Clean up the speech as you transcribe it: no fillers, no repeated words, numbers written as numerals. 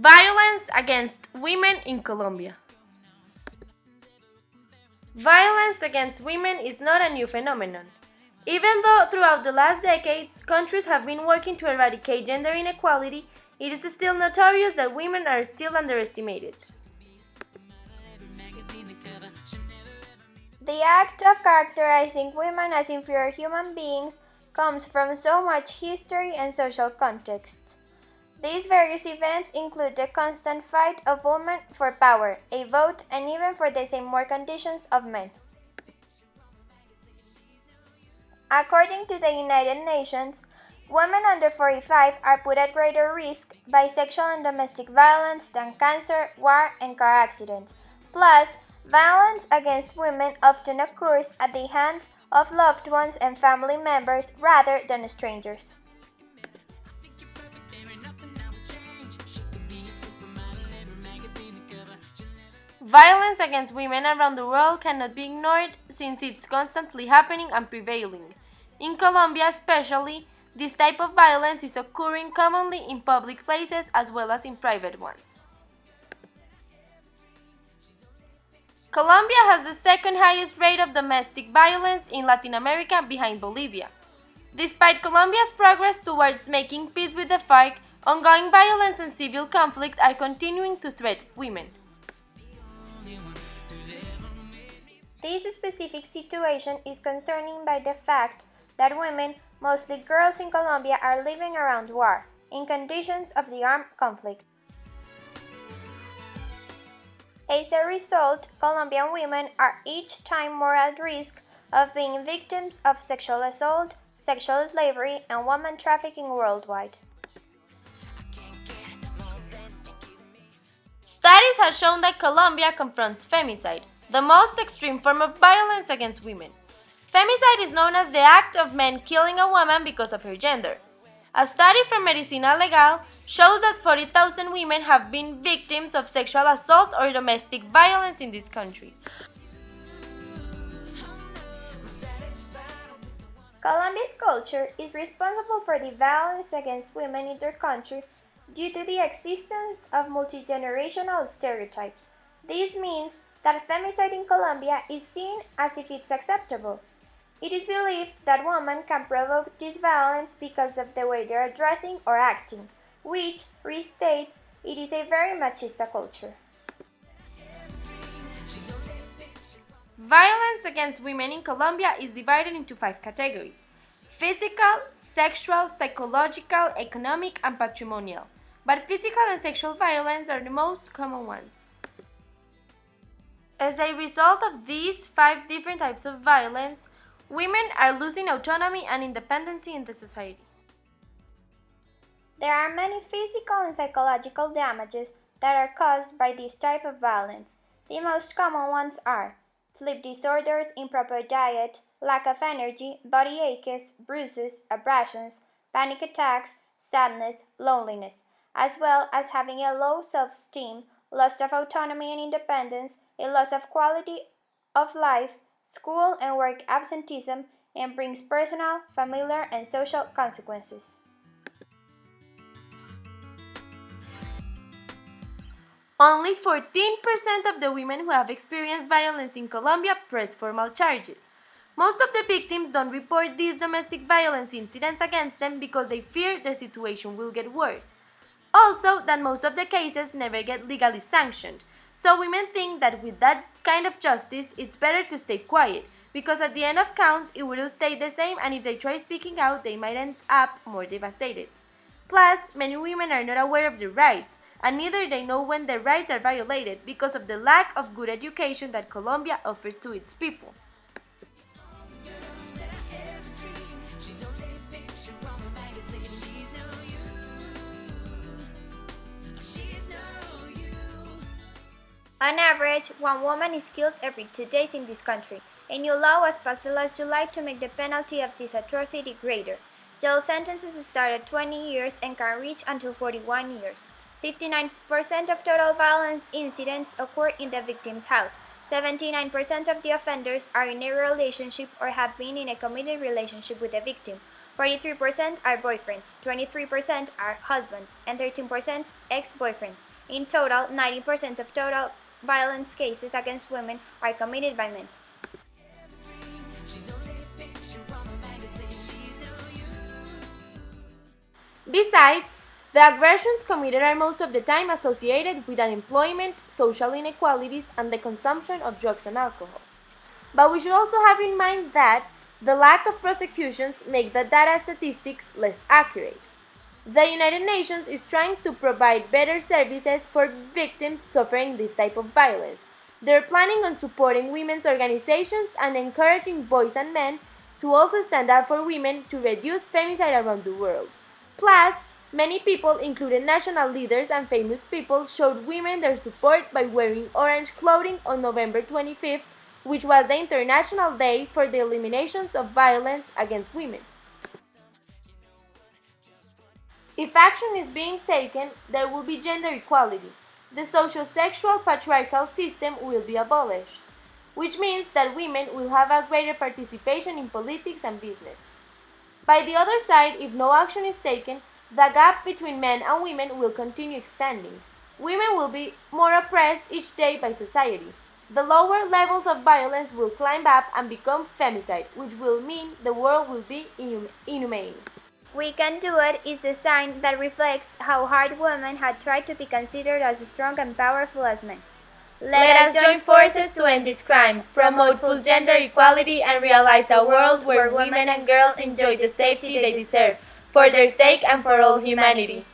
Violence against women in Colombia. Violence against women is not a new phenomenon. Even though throughout the last decades, countries have been working to eradicate gender inequality, it is still notorious that women are still underestimated. The act of characterizing women as inferior human beings comes from so much history and social context. These various events include the constant fight of women for power, a vote, and even for the same work conditions of men. According to the United Nations, women under 45 are put at greater risk by sexual and domestic violence than cancer, war, and car accidents. Plus, violence against women often occurs at the hands of loved ones and family members rather than strangers. Violence against women around the world cannot be ignored since it's constantly happening and prevailing. In Colombia especially, this type of violence is occurring commonly in public places as well as in private ones. Colombia has the second highest rate of domestic violence in Latin America behind Bolivia. Despite Colombia's progress towards making peace with the FARC, ongoing violence and civil conflict are continuing to threaten women. This specific situation is concerning by the fact that women, mostly girls in Colombia, are living around war, in conditions of the armed conflict. As a result, Colombian women are each time more at risk of being victims of sexual assault, sexual slavery, and woman trafficking worldwide. Studies have shown that Colombia confronts femicide, the most extreme form of violence against women. Femicide is known as the act of men killing a woman because of her gender. A study from Medicina Legal shows that 40,000 women have been victims of sexual assault or domestic violence in this country. Colombia's culture is responsible for the violence against women in their country due to the existence of multi-generational stereotypes. This means that femicide in Colombia is seen as if it's acceptable. It is believed that women can provoke this violence because of the way they are dressing or acting, which restates it is a very machista culture. Violence against women in Colombia is divided into 5 categories: physical, sexual, psychological, economic, and patrimonial. But physical and sexual violence are the most common ones. As a result of these 5 different types of violence, women are losing autonomy and independence in the society. There are many physical and psychological damages that are caused by this type of violence. The most common ones are sleep disorders, improper diet, lack of energy, body aches, bruises, abrasions, panic attacks, sadness, loneliness, as well as having a low self-esteem, loss of autonomy and independence, a loss of quality of life, school and work absenteeism, and brings personal, familiar, and social consequences. Only 14% of the women who have experienced violence in Colombia press formal charges. Most of the victims don't report these domestic violence incidents against them because they fear the situation will get worse. Also, that most of the cases never get legally sanctioned. So women think that with that kind of justice, it's better to stay quiet, because at the end of counts, it will stay the same, and if they try speaking out, they might end up more devastated. Plus, many women are not aware of their rights, and neither they know when their rights are violated because of the lack of good education that Colombia offers to its people. On average, one woman is killed every 2 days in this country. A new law was passed last July to make the penalty of this atrocity greater. Jail sentences start at 20 years and can reach until 41 years. 59% of total violence incidents occur in the victim's house. 79% of the offenders are in a relationship or have been in a committed relationship with the victim. 43% are boyfriends, 23% are husbands, and 13% ex-boyfriends. In total, 90% of total violence cases against women are committed by men. Besides, the aggressions committed are most of the time associated with unemployment, social inequalities, and the consumption of drugs and alcohol. But we should also have in mind that the lack of prosecutions make the data statistics less accurate. The United Nations is trying to provide better services for victims suffering this type of violence. They're planning on supporting women's organizations and encouraging boys and men to also stand up for women to reduce femicide around the world. Plus, many people, including national leaders and famous people, showed women their support by wearing orange clothing on November 25th, which was the International Day for the Elimination of Violence Against Women. If action is being taken, there will be gender equality. The social-sexual patriarchal system will be abolished, which means that women will have a greater participation in politics and business. By the other side, if no action is taken, the gap between men and women will continue expanding. Women will be more oppressed each day by society. The lower levels of violence will climb up and become femicide, which will mean the world will be inhumane. We Can Do It is the sign that reflects how hard women had tried to be considered as strong and powerful as men. Let us join forces to end this crime, promote full gender equality, and realize a world where women and girls enjoy the safety they deserve, for their sake and for all humanity.